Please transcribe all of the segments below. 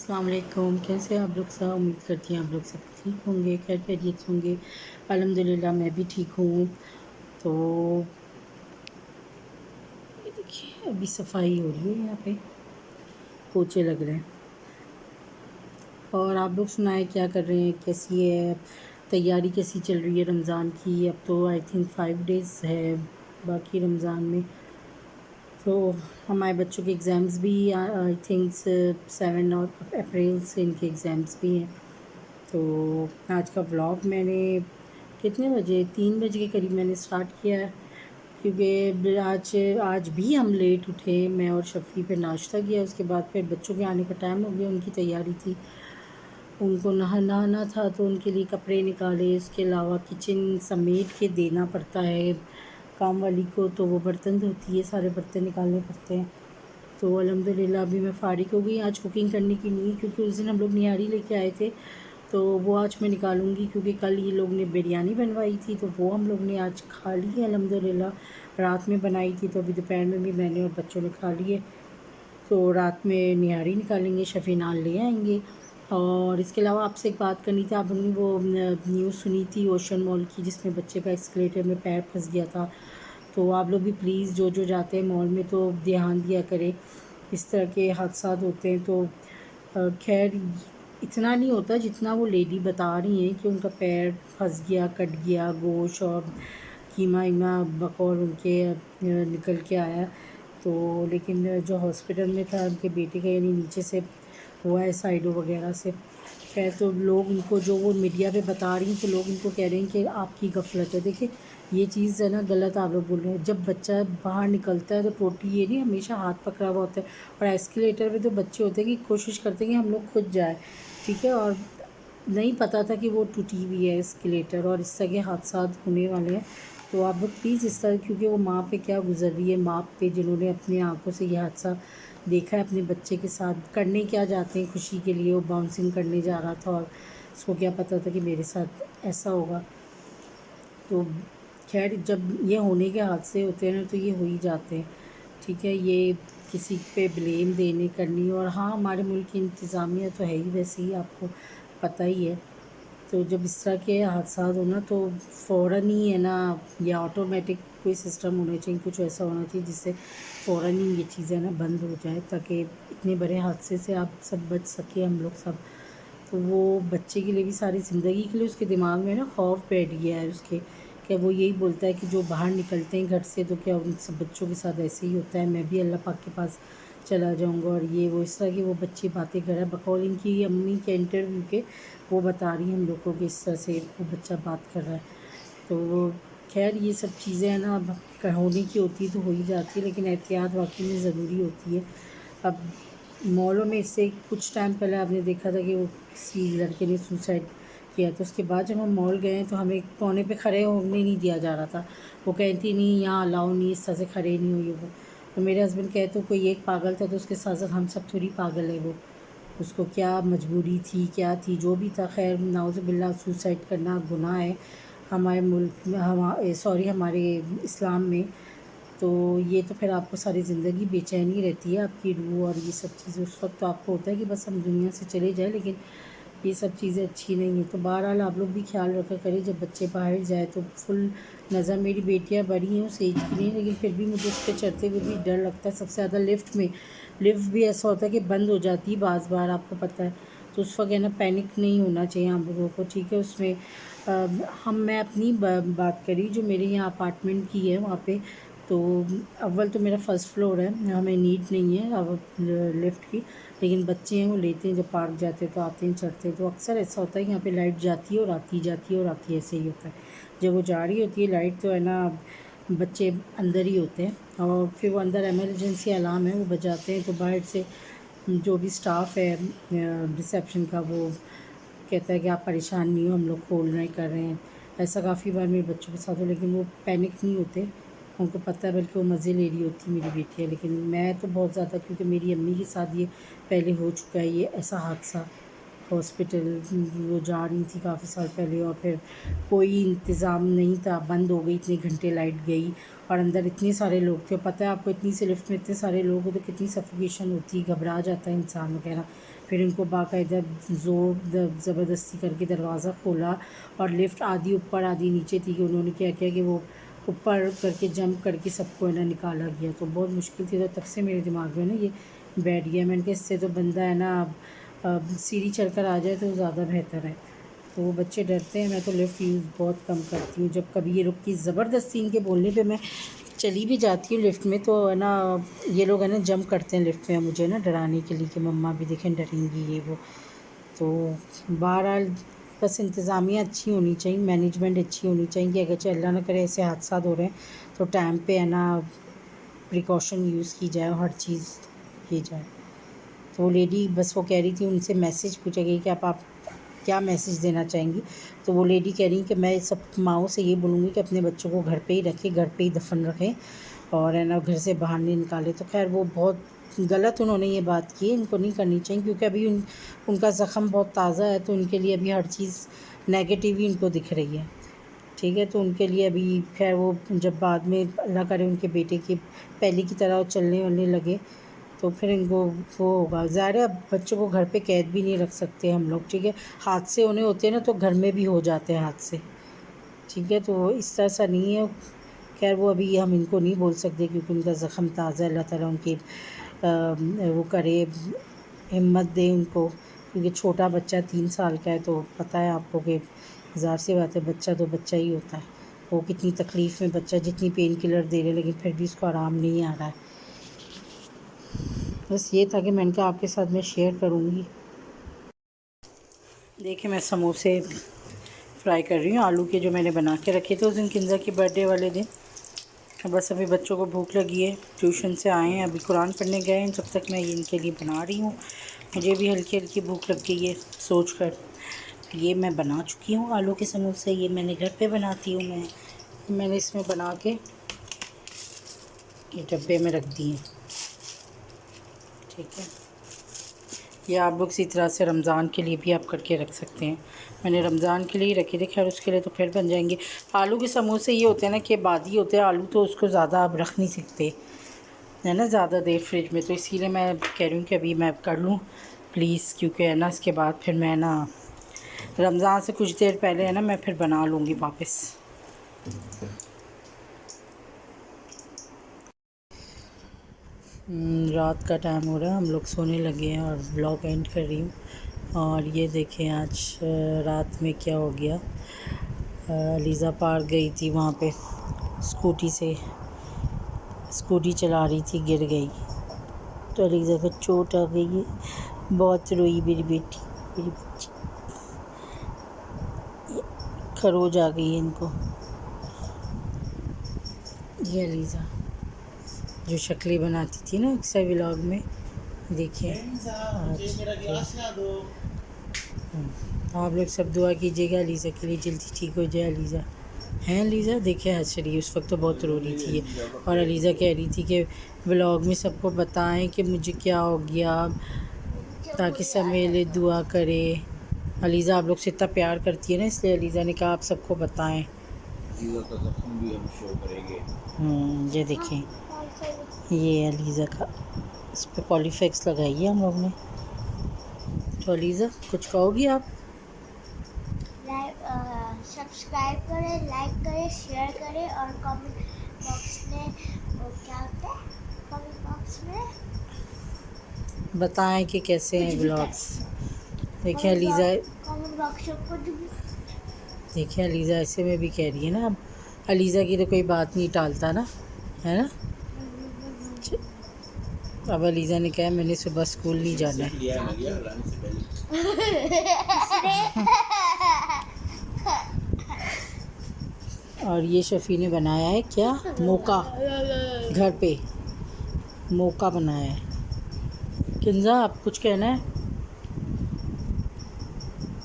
अस्सलाम वालेकुम। कैसे आप लोग सब? उम्मीद करती हैं आप लोग सब ठीक होंगे, खैर खैरियत से होंगे। अल्हम्दुलिल्लाह मैं भी ठीक हूँ। तो ये देखिए अभी सफाई हो रही है, यहाँ पे पोछे लग रहे हैं। और आप लोग सुनाएं क्या कर रहे हैं, कैसी है तैयारी, कैसी चल रही है रमज़ान की? अब तो आई थिंक 5 डेज़ है बाकी रमज़ान में। तो हमारे बच्चों के एग्ज़ाम्स भी आई थिंक 7 और अप्रैल से इनके एग्ज़ाम्स भी हैं। तो आज का व्लॉग मैंने कितने बजे 3 बजे के करीब मैंने स्टार्ट किया है, क्योंकि आज भी हम लेट उठे। मैं और शफ़ी पे नाश्ता किया, उसके बाद फिर बच्चों के आने का टाइम हो गया, उनकी तैयारी थी, उनको नहाना था तो उनके लिए कपड़े निकाले। उसके अलावा किचन समेट के देना पड़ता है काम वाली को, तो वो बर्तन धोती है, सारे बर्तन निकालने पड़ते हैं। तो अल्हम्दुलिल्लाह अभी मैं फ़ारिग हो गई। आज कुकिंग करने की नहीं, क्योंकि उस दिन हम लोग निहारी लेके आए थे, तो वो आज मैं निकालूंगी, क्योंकि कल ये लोग ने बिरयानी बनवाई थी तो वो हम लोग ने आज खा ली है अल्हम्दुलिल्लाह। रात में बनाई थी तो अभी दोपहर में भी मैंने और बच्चों ने खा ली है। तो रात में निहारी निकालेंगे, शफ़ी नान ले आएंगे। और इसके अलावा आपसे एक बात करनी थी। आप लोगों ने वो न्यूज़ सुनी थी ओशन मॉल की, जिसमें बच्चे का एस्केलेटर में पैर फंस गया था? तो आप लोग भी प्लीज़ जो जो जाते हैं मॉल में तो ध्यान दिया करें, इस तरह के हादसा होते हैं। तो खैर इतना नहीं होता जितना वो लेडी बता रही हैं कि उनका पैर फंस गया, कट गया, गोश और कीमा वीमा बकौल उनके निकल के आया। तो लेकिन जो हॉस्पिटल में था उनके बेटे का, यानी नीचे से हुआ है साइडों वगैरह से। खैर तो लोग उनको जो वो मीडिया पे बता रही हैं, तो लोग उनको कह रहे हैं कि आपकी गफलत है। देखिए ये चीज़ है ना गलत आप लोग बोल रहे हैं। जब बच्चा बाहर निकलता है तो टोटी ये नहीं हमेशा हाथ पकड़ा हुआ होता है, और एस्केलेटर पे तो बच्चे होते हैं कि कोशिश करते हैं कि हम लोग खुद जाए, ठीक है, और नहीं पता था कि वो टूटी हुई है एस्केलेटर, और इस तरह के हादसा होने वाले हैं। तो आप लोग प्लीज़ इस तरह, क्योंकि वो माँ पे क्या गुजर रही है, माँ पे जिन्होंने अपनी आंखों से ये हादसा देखा है अपने बच्चे के साथ। करने क्या जाते हैं खुशी के लिए, वो बाउंसिंग करने जा रहा था और उसको क्या पता था कि मेरे साथ ऐसा होगा। तो खैर जब ये होने के हादसे होते हैं ना तो ये हो ही जाते हैं, ठीक है। ये किसी पे ब्लेम देने करनी, और हाँ हमारे मुल्क की इंतज़ामिया तो है ही वैसे ही, आपको पता ही है। तो जब इस तरह के हादसा हो ना तो फ़ौरन ही है ना, या ऑटोमेटिक कोई सिस्टम होना चाहिए, कुछ ऐसा होना चाहिए जिससे फ़ौरन ही ये चीज़ें ना बंद हो जाए, ताकि इतने बड़े हादसे से आप सब बच सके, हम लोग सब। तो वो बच्चे के लिए भी, सारी ज़िंदगी के लिए उसके दिमाग में ना खौफ बैठ गया है उसके, क्या वो यही बोलता है कि जो बाहर निकलते हैं घर से तो क्या उन सब बच्चों के साथ ऐसे ही होता है, मैं भी अल्लाह पाक के पास चला जाऊंगा, और ये वो इस तरह की वो बच्चे बातें कर रहा है। बकौल इनकी अम्मी के इंटरव्यू के वो बता रही हैं हम लोग को कि इस तरह से वो बच्चा बात कर रहा है। तो खैर ये सब चीज़ें हैं ना, अब होने की होती तो हो ही जाती है, लेकिन एहतियात वाकई में ज़रूरी होती है। अब मॉलों में इससे कुछ टाइम पहले आपने देखा था कि वो किसी लड़के ने सुसाइड किया, तो उसके बाद जब हम मॉल गए तो हमें कोने पे खड़े होने नहीं दिया जा रहा था। वो कहती नहीं यहाँ अलाउ नहीं, इस तरह से खड़े नहीं हुई वो। तो मेरे हस्बैंड कहते तो कोई एक पागल था तो उसके साथ साथ हम सब थोड़ी पागल है वो, उसको क्या मजबूरी थी, क्या थी, जो भी था। खैर नाउज़ुबिल्लाह सुसाइड करना गुनाह है हमारे मुल्क में, हमारे इस्लाम में। तो ये तो फिर आपको सारी ज़िंदगी बेचैनी रहती है आपकी रूह, और ये सब चीज़ें उस वक्त तो आपको होता है कि बस हम दुनिया से चले जाएं, लेकिन ये सब चीज़ें अच्छी नहीं हैं। तो बहरहाल आप लोग भी ख्याल रखा करें जब बच्चे बाहर जाए तो फुल नज़र। मेरी बेटियां बड़ी हैं उस एज की नहीं, लेकिन फिर भी मुझे उस पर चढ़ते हुए भी डर लगता है। सबसे ज़्यादा लिफ्ट में, लिफ्ट भी ऐसा होता है कि बंद हो जाती है बाज़ बार, आपको पता है। तो उस वक्त है ना पैनिक नहीं होना चाहिए हम लोगों को, ठीक है। उसमें मैं अपनी बात करी जो मेरे यहाँ अपार्टमेंट की है वहाँ पे। तो अव्वल तो मेरा फ़र्स्ट फ्लोर है, हमें नीड नहीं है अब लिफ्ट की, लेकिन बच्चे हैं वो लेते हैं, जब पार्क जाते हैं तो आते हैं चढ़ते हैं। तो अक्सर ऐसा होता है कि यहाँ पे लाइट जाती है और आती, जाती है और आती है, ऐसे ही होता है। जब वो जा रही होती है लाइट तो है ना बच्चे अंदर ही होते हैं, और फिर वो अंदर एमरजेंसी अलार्म है वो बजाते हैं, तो बाहर से जो भी स्टाफ है रिसेप्शन का वो कहता है कि आप परेशान नहीं हो, हम लोग खोल रहे कर रहे हैं। ऐसा काफ़ी बार मेरे बच्चों के साथ हो, लेकिन वो पैनिक नहीं होते, उनको पता है, बल्कि वो मज़े ले रही होती मेरी बेटी है। लेकिन मैं तो बहुत ज़्यादा, क्योंकि मेरी अम्मी के साथ ये पहले हो चुका है ये ऐसा हादसा। हॉस्पिटल वो जा रही थी काफ़ी साल पहले, और फिर कोई इंतज़ाम नहीं था, बंद हो गई, इतने घंटे लाइट गई, और अंदर इतने सारे लोग थे। पता है आपको, इतनी सी लिफ्ट में इतने सारे लोग हो तो कितनी सफोकेशन होती है, घबरा जाता है इंसान वगैरह। پھر ان کو باقاعدہ زبردستی کر کے دروازہ کھولا اور لفٹ آدھی اوپر آدھی نیچے تھی کہ انہوں نے کیا کیا کہ وہ اوپر کر کے جمپ کر کے سب کو ہے نا نکالا گیا. تو بہت مشکل تھی. تو تب سے میرے دماغ میں نا یہ بیٹھ گیا. میں نے کہا اس سے تو بندہ ہے نا سیڑھی چڑھ کر آ جائے تو زیادہ بہتر ہے. تو وہ بچے ڈرتے ہیں. میں تو لفٹ یوز بہت کم کرتی ہوں. جب کبھی یہ رکی زبردستی ان کے بولنے پہ میں چلی بھی جاتی ہوں لفٹ میں تو ہے نا یہ لوگ ہے نا جمپ کرتے ہیں لفٹ میں مجھے نا ڈرانے کے لیے کہ مما بھی دیکھیں ڈریں گی یہ وہ. تو بہرحال بس انتظامیہ اچھی ہونی چاہیے, مینجمنٹ اچھی ہونی چاہیے کہ اگرچہ اللہ نہ کرے ایسے حادثات ہو رہے ہیں تو ٹائم پہ ہے نا پریکاشن یوز کی جائے اور ہر چیز کی جائے. تو وہ لیڈی بس وہ کہہ رہی تھی, ان سے میسیج پوچھا گئی کہ آپ کیا میسیج دینا چاہیں گی. تو وہ لیڈی کہہ رہی کہ میں سب ماؤں سے یہ بولوں گی کہ اپنے بچوں کو گھر پہ ہی رکھیں, گھر پہ ہی دفن رکھیں اور ہے نا گھر سے باہر نہیں نکالے. تو خیر وہ بہت غلط انہوں نے یہ بات کی, ان کو نہیں کرنی چاہیے کیونکہ ابھی ان کا زخم بہت تازہ ہے تو ان کے لیے ابھی ہر چیز نیگیٹیو ہی ان کو دکھ رہی ہے. ٹھیک ہے, تو ان کے لیے ابھی خیر وہ جب بعد میں اللہ کرے ان کے بیٹے کی پہلے کی طرح چلنے ولنے لگے تو پھر ان کو وہ ہوگا. ظاہر ہے اب بچوں کو گھر پہ قید بھی نہیں رکھ سکتے ہم لوگ. ٹھیک ہے, حادثے ہونے ہوتے ہیں نا تو گھر میں بھی ہو جاتے ہیں حادثے. ٹھیک ہے, تو اس طرح سا نہیں ہے. خیر وہ ابھی ہم ان کو نہیں بول سکتے کیونکہ ان کا زخم تازہ. اللہ تعالیٰ ان کی وہ کرے, ہمت دے ان کو, کیونکہ چھوٹا بچہ 3 سال کا ہے تو پتہ ہے آپ کو کہ ظاہر سی بات ہے بچہ تو بچہ ہی ہوتا ہے. وہ کتنی تکلیف میں بچہ جتنی پین کلر دے رہے لیکن پھر بھی اس کو آرام نہیں آ رہا ہے. بس یہ تھا کہ میں نے کہا آپ کے ساتھ میں شیئر کروں گی. دیکھیں میں سموسے فرائی کر رہی ہوں آلو کے جو میں نے بنا کے رکھے تھے اس دن کنزا کی برتھ ڈے والے دن. بس ابھی بچوں کو بھوک لگی ہے, ٹیوشن سے آئے ہیں, ابھی قرآن پڑھنے گئے ہیں, جب تک میں ان کے لیے بنا رہی ہوں. مجھے بھی ہلکی ہلکی بھوک لگ گئی ہے سوچ کر. یہ میں بنا چکی ہوں آلو کے سموسے, یہ میں نے گھر پہ بناتی ہوں. میں نے اس میں بنا کے یہ ڈبے میں رکھ دی ہیں. ٹھیک ہے, یہ آپ لوگ اسی طرح سے رمضان کے لیے بھی آپ کر کے رکھ سکتے ہیں. میں نے رمضان کے لیے ہی رکھے تھے, خیر اس کے لیے تو پھر بن جائیں گے. آلو کے سموسے یہ ہوتے ہیں نا کہ بادی ہوتے ہیں آلو, تو اس کو زیادہ آپ رکھ نہیں سکتے ہے نا زیادہ دیر فریج میں. تو اسی لیے میں کہہ رہی ہوں کہ ابھی میں کر لوں پلیز, کیونکہ ہے نا اس کے بعد پھر میں نا رمضان سے کچھ دیر پہلے ہے نا میں پھر بنا لوں گی واپس. رات کا ٹائم ہو رہا ہے, ہم لوگ سونے لگے ہیں اور ولاگ اینڈ کر رہی ہوں. اور یہ دیکھیں آج رات میں کیا ہو گیا. لیزا پارک گئی تھی, وہاں پہ اسکوٹی چلا رہی تھی, گر گئی تو لیزا کو چوٹ آ گئی ہے. بہت روئی میری بیٹی, میری بچی. خروج آ گئی ہے ان کو. یہ لیزا جو شکلیں بناتی تھی نا اکثر ولاگ میں, دیکھیے. آپ لوگ سب دعا کیجیے گا لیزا کے لیے جلدی ٹھیک ہو جائے. لیزا ہیں, لیزا دیکھے ہنس رہی ہے, اس وقت تو بہت رو رہی تھی یہ. اور علیزہ کہہ رہی تھی کہ ولاگ میں سب کو بتائیں کہ مجھے کیا ہو گیا تاکہ سب میرے لیے دعا کرے. علیزہ آپ لوگ سے اتنا پیار کرتی ہے نا, اس لیے علیزہ نے کہا آپ سب کو بتائیں. یہ دیکھیں, یہ علیزہ کا اس پہ پولی فیکس لگائی ہے ہم لوگ نے. تو علیزہ کچھ کہو گی آپ؟ سبسکرائب کریں, لائک کریں, شیئر کریں اور کامنٹ باکس میں کیا ہوتا ہے, کامنٹ باکس میں بتائیں کہ کیسے ہیں ولاگس. دیکھیں علیزہ, کامنٹ باکس کو دیکھیں علیزہ ایسے میں بھی کہہ رہی ہے نا. اب علیزہ کی تو کوئی بات نہیں ٹالتا نا, ہے نا. اب علیزہ نے کہا میں نے صبح اسکول نہیں جانا ہے. اور یہ شفیع نے بنایا ہے کیا, موقع, گھر پہ موقع بنایا ہے. کنزا آپ کچھ کہنا ہے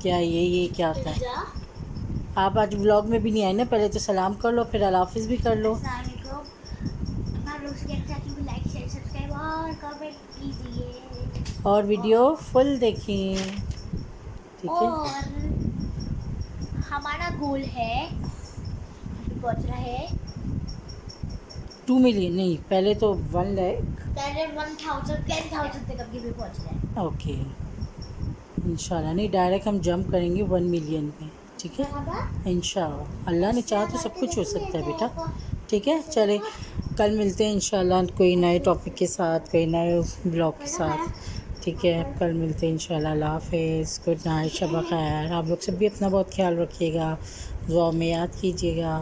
کیا؟ یہ کیا ہوتا ہے؟ آپ آج ولاگ میں بھی نہیں آئے نا, پہلے تو سلام کر لو پھر اللہ حافظ بھی کر لو. السلام علیکم. آپ لوگ سے کہنا چاہتی ہوں لائک شیئر سبسکرائب اور کمنٹ کیجیے اور ویڈیو فل دیکھیں. ٹھیک ہے, اور ہمارا گول ہے, ابھی پہنچ رہا ہے 2 ملین نہیں, پہلے تو 1 لاکھ. پہلے 1000 تک ابھی بھی پہنچ رہا ہے. اوکے, انشاءاللہ نہیں، ڈائریکٹ ہم جمپ کریں گے 1 ملین پہ، ٹھیک ہے انشاءاللہ، اللہ نے چاہا تو سب کچھ ہو سکتا ہے بیٹا، ٹھیک ہے. چلے کل ملتے ہیں انشاءاللہ کوئی نئے ٹاپک کے ساتھ، کوئی نئے بلاگ کے ساتھ، ٹھیک ہے. کل ملتے ہیں انشاءاللہ. اللہ حافظ، گڈ نائٹ، شب خیر. آپ لوگ سب بھی اپنا بہت خیال رکھیے گا، دعا میں یاد کیجیے گا.